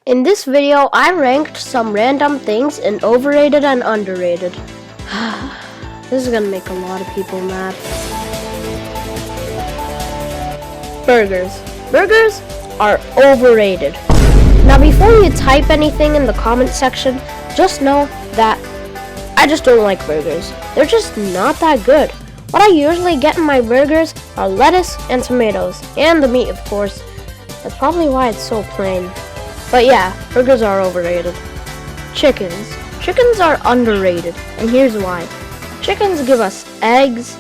In this video, I ranked some random things in overrated and underrated. This is gonna make a lot of people mad. Burgers. Burgers are overrated. Now before you type anything in the comment section, just know that I just don't like burgers. They're just not that good. What I usually get in my burgers are lettuce and tomatoes, and the meat, of course. That's probably why it's so plain. But yeah, burgers are overrated. Chickens. Chickens are underrated, and here's why. Chickens give us eggs,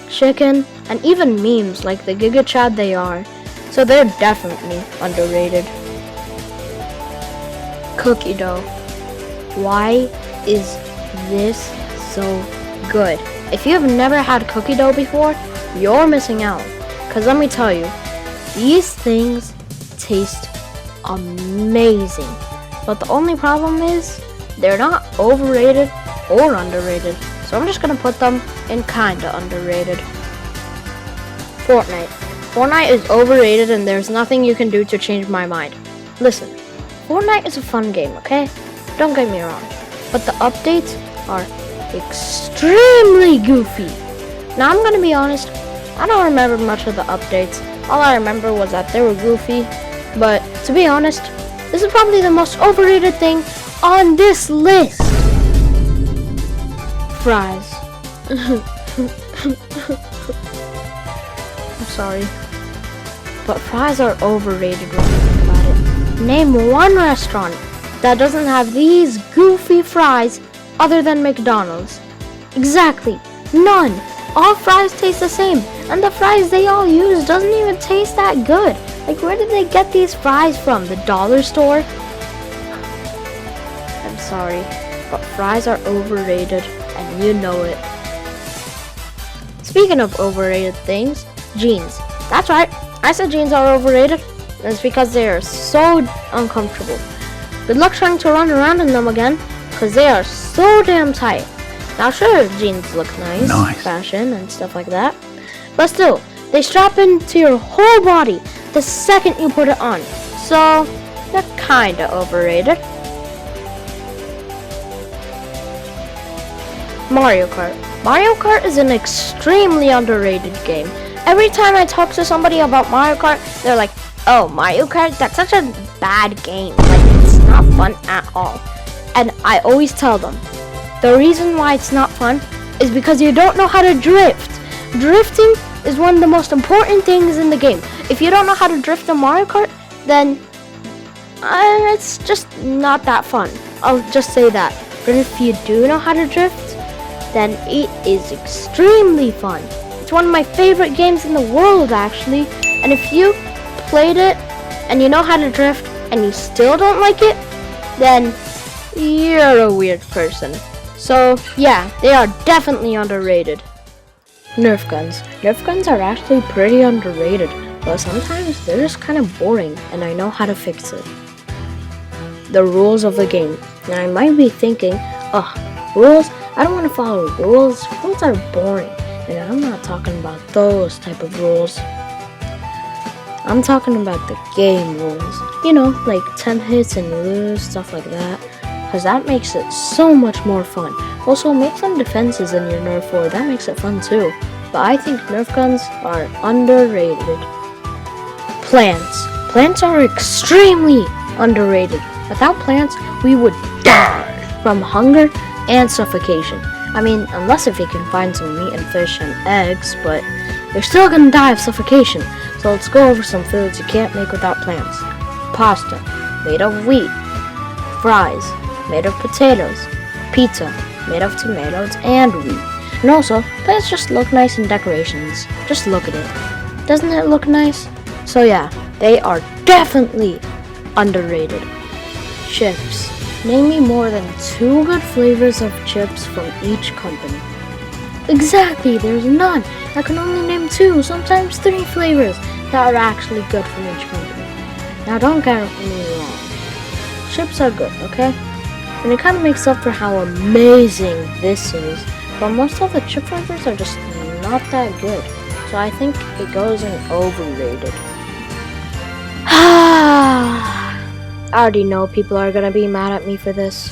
chicken, and even memes like the Giga Chad they are. So they're definitely underrated. Cookie dough. Why is this so good? If you've never had cookie dough before, you're missing out. Cause let me tell you, these things taste amazing. But the only problem is, they're not overrated or underrated. So I'm just gonna put them in kinda underrated. Fortnite. Fortnite is overrated and there's nothing you can do to change my mind. Listen, Fortnite is a fun game, okay? Don't get me wrong. But the updates are extremely goofy. Now I'm gonna be honest, I don't remember much of the updates. All I remember was that they were goofy. But to be honest, this is probably the most overrated thing on this list. Fries. I'm sorry. But fries are overrated when you think about it. Name one restaurant that doesn't have these goofy fries other than McDonald's. Exactly. None. All fries taste the same. And the fries they all use doesn't even taste that good. Like, where did they get these fries from? The dollar store? I'm sorry, but fries are overrated, and you know it. Speaking of overrated things, jeans. That's right, I said jeans are overrated. That's because they are so uncomfortable. Good luck trying to run around in them again, because they are so damn tight. Now sure, jeans look nice, fashion and stuff like that, but still, they strap into your whole body the second you put it on. So, they're kinda overrated. Mario Kart. Mario Kart is an extremely underrated game. Every time I talk to somebody about Mario Kart, they're like, oh, Mario Kart? That's such a bad game. Like, it's not fun at all. And I always tell them, the reason why it's not fun is because you don't know how to drift. Drifting is one of the most important things in the game. If you don't know how to drift in Mario Kart, then it's just not that fun. I'll just say that. But if you do know how to drift, then it is extremely fun. It's one of my favorite games in the world, actually. And if you played it and you know how to drift and you still don't like it, then you're a weird person. So yeah, they are definitely underrated. Nerf guns. Nerf guns are actually pretty underrated, but sometimes they're just kind of boring, and I know how to fix it. The rules of the game. Now I might be thinking, rules? I don't want to follow rules. Rules are boring, and I'm not talking about those type of rules. I'm talking about the game rules. You know, like 10 hits and lose, stuff like that. Because that makes it so much more fun. Also, make some defenses in your Nerf war. That makes it fun too. But I think Nerf guns are underrated. Plants. Plants are extremely underrated. Without plants, we would die from hunger and suffocation. I mean, unless if you can find some meat and fish and eggs, but you're still gonna die of suffocation. So let's go over some foods you can't make without plants. Pasta, made of wheat. Fries, made of potatoes. Pizza, made of tomatoes and wheat. And also, plants just look nice in decorations. Just look at it. Doesn't it look nice? So yeah, they are definitely underrated. Chips. Name me more than 2 good flavors of chips from each company. Exactly, there's none. I can only name 2, sometimes 3 flavors that are actually good from each company. Now don't get me wrong. Chips are good, okay? And it kind of makes up for how amazing this is. But most of the chip flavors are just not that good. So I think it goes in overrated. I already know people are gonna be mad at me for this,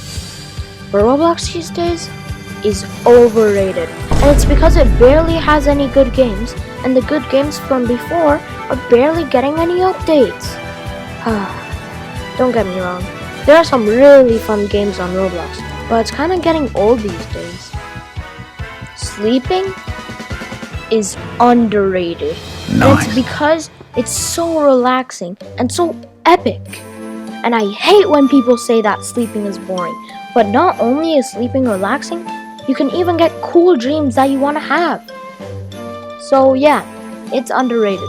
but Roblox these days is overrated. And it's because it barely has any good games, and the good games from before are barely getting any updates. Don't get me wrong, there are some really fun games on Roblox, but it's kind of getting old these days. Sleeping is underrated. Nice. And it's because it's so relaxing and so epic. And I hate when people say that sleeping is boring. But not only is sleeping relaxing, you can even get cool dreams that you want to have. So yeah, it's underrated.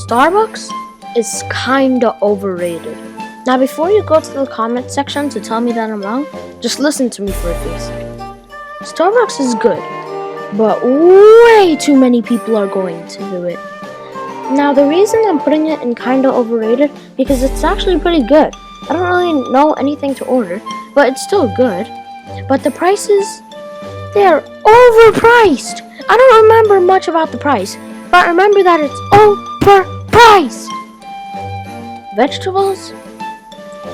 Starbucks is kinda overrated. Now before you go to the comment section to tell me that I'm wrong, just listen to me for a few seconds. Starbucks is good, but way too many people are going to it. Now the reason I'm putting it in kinda overrated because it's actually pretty good. I don't really know anything to order, but it's still good. But the prices, they're overpriced. I don't remember much about the price, but remember that it's overpriced. Vegetables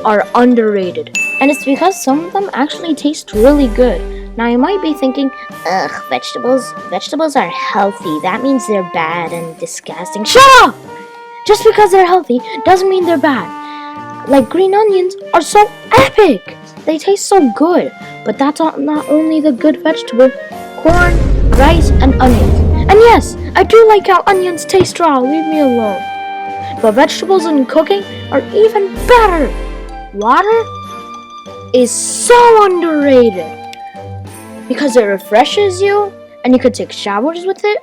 are underrated, and it's because some of them actually taste really good. Now you might be thinking, ugh, vegetables are healthy. That means they're bad and disgusting. Shut up! Just because they're healthy doesn't mean they're bad. Like green onions are so epic. They taste so good. But that's not only the good vegetable, corn, rice, and onions. And yes, I do like how onions taste raw. Leave me alone. But vegetables and cooking are even better. Water is so underrated because it refreshes you and you could take showers with it.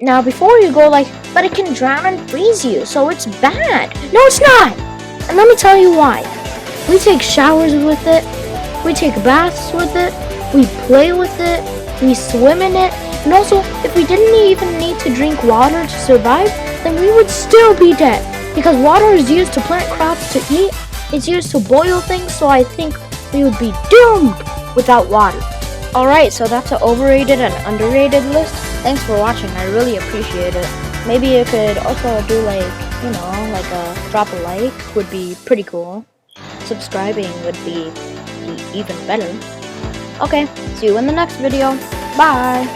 Now before you go like, but it can drown and freeze you, so it's bad. No, it's not. And let me tell you why. We take showers with it, we take baths with it, we play with it, we swim in it, and also if we didn't even need to drink water to survive, then we would still be dead. Because water is used to plant crops to eat, it's used to boil things, so I think we would be doomed without water. Alright, so that's an overrated and underrated list. Thanks for watching, I really appreciate it. Maybe you could also do like a drop a like would be pretty cool. Subscribing would be even better. Okay, see you in the next video. Bye!